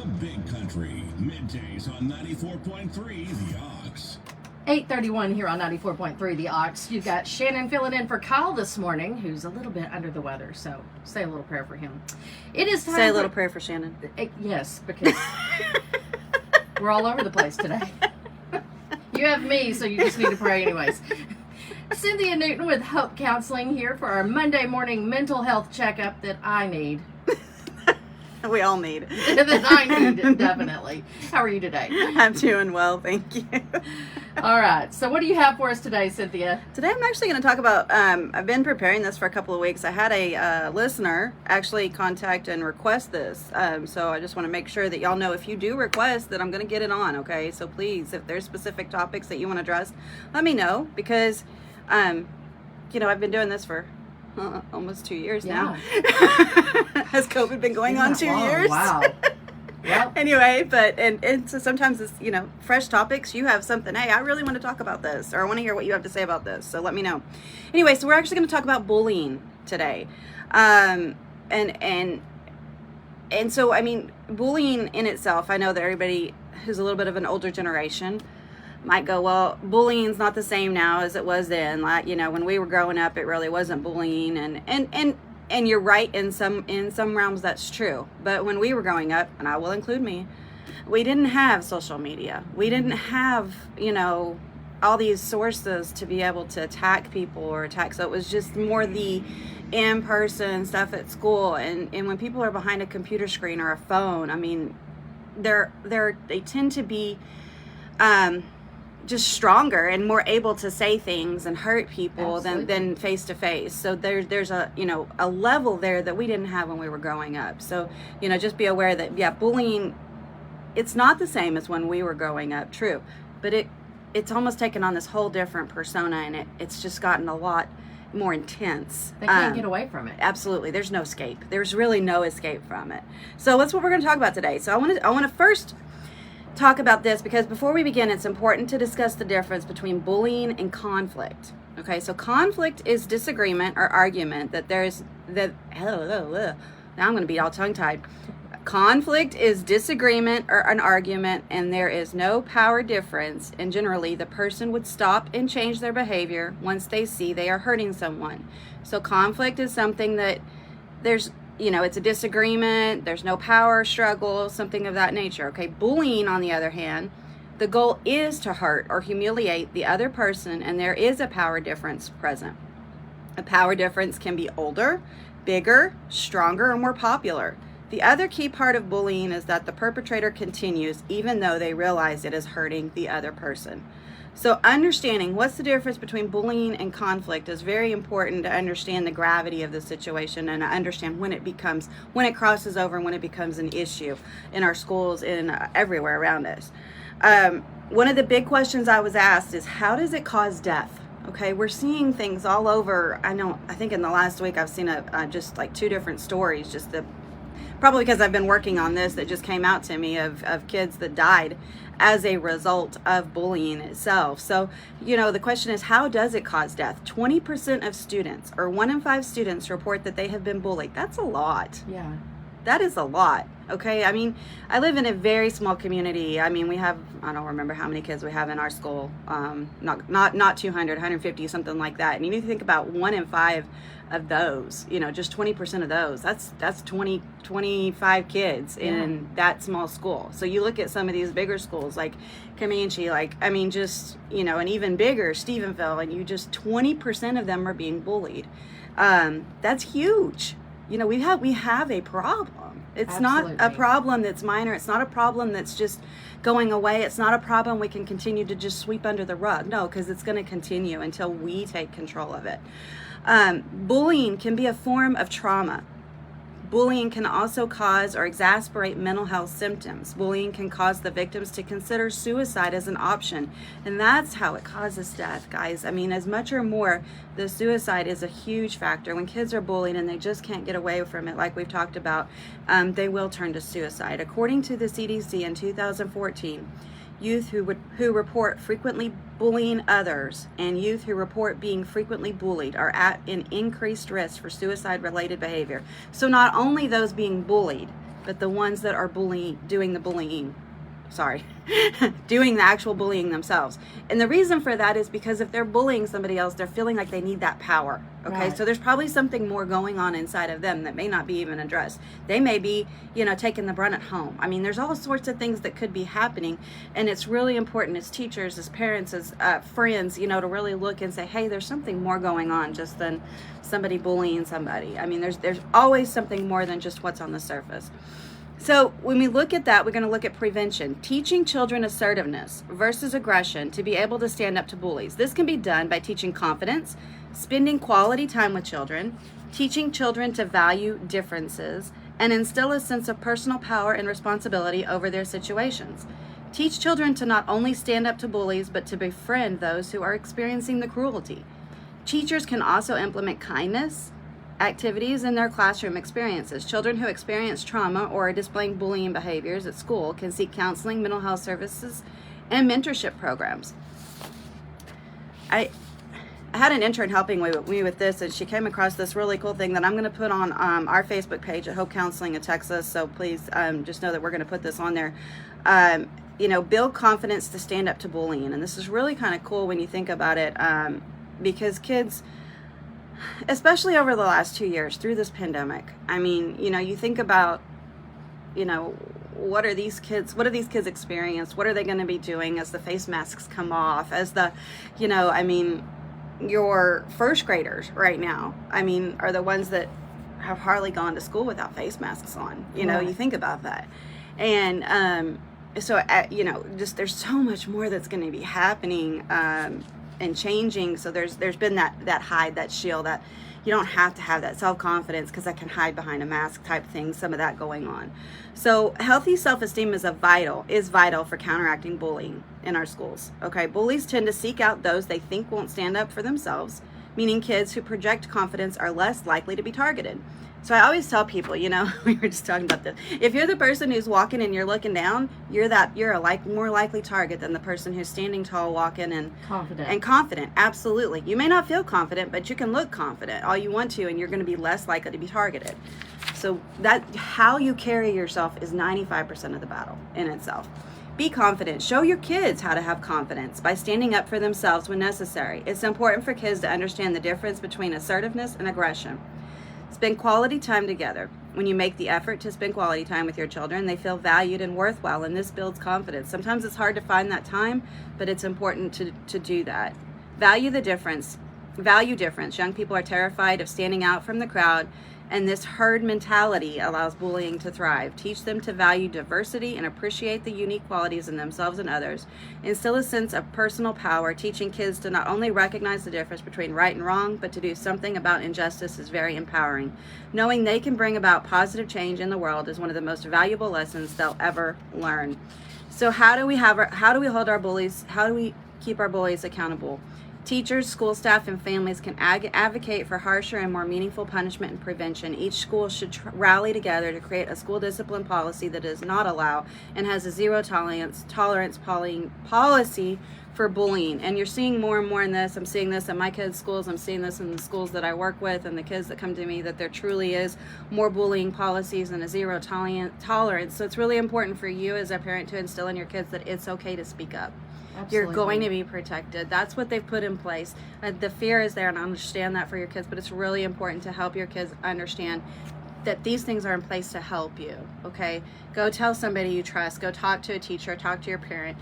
Big Country, middays on 94.3 The Ox. 8:31 here on 94.3 The Ox. You've got Shannon filling in for Kyle this morning, who's a little bit under the weather, so say a little prayer for him. It is time Say a little prayer for Shannon. Yes, because we're all over the place today. You have me, so you just need to pray anyways. Cynthia Newton with Hope Counseling here for our Monday morning mental health checkup that I need. We all need. That I need, definitely. How are you today? I'm doing well, thank you. All right, so what do you have for us today, Cynthia? Today I'm actually going to talk about, I've been preparing this for a couple of weeks. I had a listener actually contact and request this. So I just want to make sure that y'all know if you do request that I'm going to get it on, okay? So please, if there's specific topics that you want to address, let me know because, you know, I've been doing this for almost 2 years now. Has COVID been going on 2 years? Wow. Yep. Anyway, but and so sometimes it's, you know, fresh topics. You have something, hey, I really want to talk about this, or I want to hear what you have to say about this. So let me know. Anyway, so we're actually going to talk about bullying today. And so, I mean, bullying in itself, I know that everybody who's a little bit of an older generation might go, well, bullying's not the same now as it was then. Like, you know, when we were growing up, it really wasn't bullying, and you're right, in some realms that's true. But when we were growing up, and I will include me, we didn't have social media. We didn't have, you know, all these sources to be able to attack people or attack. So it was just more the in-person stuff at school. And when people are behind a computer screen or a phone, I mean, they tend to be just stronger and more able to say things and hurt people than face to face. So there's a, you know, a level there that we didn't have when we were growing up. So, you know, just be aware that, yeah, bullying, it's not the same as when we were growing up, true, but it's almost taken on this whole different persona, and it's just gotten a lot more intense. They can't get away from it. Absolutely. There's no escape. There's really no escape from it. So that's what we're going to talk about today. So I want to first talk about this because before we begin, it's important to discuss the difference between bullying and conflict. Okay, so conflict is disagreement or argument now I'm going to be all tongue-tied. Conflict is disagreement or an argument, and there is no power difference, and generally the person would stop and change their behavior once they see they are hurting someone. So conflict is something that there's, you know, it's a disagreement, there's no power struggle, something of that nature. Okay, bullying, on the other hand, the goal is to hurt or humiliate the other person, and there is a power difference present. A power difference can be older, bigger, stronger, or more popular. The other key part of bullying is that the perpetrator continues even though they realize it is hurting the other person. So understanding what's the difference between bullying and conflict is very important to understand the gravity of the situation and to understand when it crosses over and when it becomes an issue in our schools and everywhere around us. One of the big questions I was asked is, how does it cause death? Okay, we're seeing things all over. I think in the last week I've seen just like 2 different stories, probably because I've been working on this, that just came out to me of kids that died as a result of bullying itself. So, you know, the question is, how does it cause death? 20% of students, or 1 in 5 students, report that they have been bullied. That's a lot. Yeah. That is a lot. Okay, I mean, I live in a very small community. I mean, we have, I don't remember how many kids we have in our school, not 200, 150, something like that. And you need to think about 1 in 5 of those, you know, just 20% of those, that's 25 kids in that small school. So you look at some of these bigger schools like Comanche, just, you know, and even bigger, Stephenville, and you just 20% of them are being bullied. That's huge. You know, we have a problem. It's Absolutely. Not a problem that's minor. It's not a problem that's just going away. It's not a problem we can continue to just sweep under the rug. No, because it's going to continue until we take control of it. Bullying can be a form of trauma. Bullying can also cause or exacerbate mental health symptoms. Bullying can cause the victims to consider suicide as an option. And that's how it causes death, guys. I mean, as much or more, the suicide is a huge factor. When kids are bullied and they just can't get away from it, like we've talked about, they will turn to suicide. According to the CDC in 2014, youth who report frequently bullying others and youth who report being frequently bullied are at an increased risk for suicide-related behavior. So not only those being bullied, but the ones that are doing the actual bullying themselves. And the reason for that is because if they're bullying somebody else, they're feeling like they need that power. Okay, Right. so there's probably something more going on inside of them that may not be even addressed. They may be, taking the brunt at home. I mean, there's all sorts of things that could be happening, and it's really important as teachers, as parents, as friends, to really look and say, hey, there's something more going on just than somebody bullying somebody. I mean, there's always something more than just what's on the surface. So when we look at that, we're going to look at prevention. Teaching children assertiveness versus aggression to be able to stand up to bullies. This can be done by teaching confidence, spending quality time with children, teaching children to value differences, and instill a sense of personal power and responsibility over their situations. Teach children to not only stand up to bullies, but to befriend those who are experiencing the cruelty. Teachers can also implement kindness activities in their classroom experiences. Children who experience trauma or are displaying bullying behaviors at school can seek counseling, mental health services, and mentorship programs. I had an intern helping me with this, and she came across this really cool thing that I'm going to put on our Facebook page at Hope Counseling of Texas. So please just know that we're going to put this on there. Build confidence to stand up to bullying. And this is really kind of cool when you think about it, because kids, especially over the last 2 years through this pandemic, I mean, you think about, what do these kids experience? What are they going to be doing as the face masks come off? As your first graders right now, are the ones that have hardly gone to school without face masks on. Right. You think about that. And just there's so much more that's going to be happening and changing. So there's been that hide, that shield, that you don't have to have that self-confidence because I can hide behind a mask type thing, some of that going on. So healthy self-esteem is vital for counteracting bullying in our schools. Okay, bullies tend to seek out those they think won't stand up for themselves, meaning kids who project confidence are less likely to be targeted. So I always tell people, we were just talking about this. If you're the person who's walking and you're looking down, you're a more likely target than the person who's standing tall, walking and confident. Absolutely. You may not feel confident, but you can look confident all you want to, and you're going to be less likely to be targeted. So that how you carry yourself is 95% of the battle in itself. Be confident. Show your kids how to have confidence by standing up for themselves when necessary. It's important for kids to understand the difference between assertiveness and aggression. Spend quality time together. When you make the effort to spend quality time with your children, they feel valued and worthwhile, and this builds confidence. Sometimes it's hard to find that time, but it's important to do that. Value difference. Young people are terrified of standing out from the crowd, and this herd mentality allows bullying to thrive. Teach them to value diversity and appreciate the unique qualities in themselves and others. Instill a sense of personal power. Teaching kids to not only recognize the difference between right and wrong, but to do something about injustice is very empowering. Knowing they can bring about positive change in the world is one of the most valuable lessons they'll ever learn. So how do we hold our bullies? How do we keep our bullies accountable? Teachers, school staff, and families can advocate for harsher and more meaningful punishment and prevention. Each school should rally together to create a school discipline policy that does not allow and has a zero tolerance policy for bullying. And you're seeing more and more in this. I'm seeing this in my kids' schools. I'm seeing this in the schools that I work with and the kids that come to me, that there truly is more bullying policies and a zero tolerance. So it's really important for you as a parent to instill in your kids that it's okay to speak up. Absolutely. You're going to be protected. That's what they've put in place. The fear is there, and I understand that for your kids, but it's really important to help your kids understand that these things are in place to help you, okay? Go tell somebody you trust. Go talk to a teacher. Talk to your parent.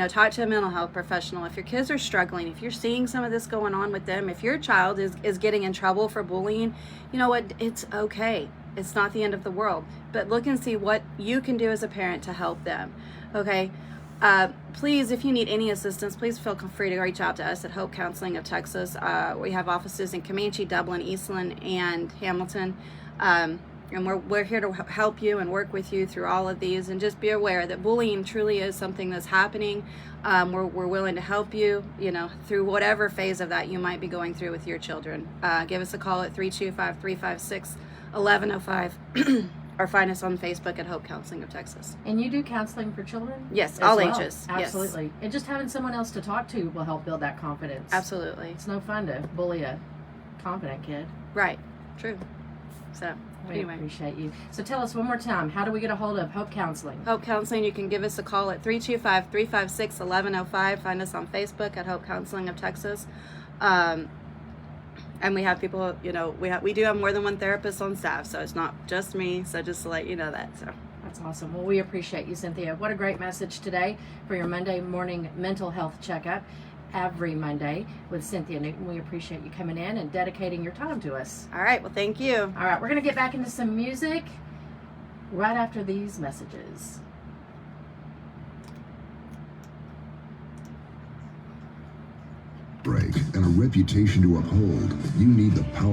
Talk to a mental health professional. If your kids are struggling, if you're seeing some of this going on with them, if your child is getting in trouble for bullying, you know what? It's okay. It's not the end of the world. But look and see what you can do as a parent to help them, okay? Please, if you need any assistance, please feel free to reach out to us at Hope Counseling of Texas. We have offices in Comanche, Dublin, Eastland, and Hamilton. And we're here to help you and work with you through all of these. And just be aware that bullying truly is something that's happening. We're willing to help you, through whatever phase of that you might be going through with your children. Give us a call at 325-356-1105. Or find us on Facebook at Hope Counseling of Texas. And you do counseling for children? Yes, all ages. Absolutely. Yes. And just having someone else to talk to will help build that confidence. Absolutely. It's no fun to bully a confident kid. Right. True. So. We Anyway. appreciate you. So tell us one more time, how do we get a hold of Hope Counseling? Hope Counseling, you can give us a call at 325-356-1105. Find us on Facebook at Hope Counseling of Texas. And we have people, you know, we do have more than one therapist on staff, so it's not just me. So just to let you know that. So That's awesome. Well, we appreciate you, Cynthia. What a great message today for your Monday morning mental health checkup every Monday with Cynthia Newton. We appreciate you coming in and dedicating your time to us. all right, well, thank you. All right, we're going to get back into some music right after these messages. Break and a reputation to uphold, you need the power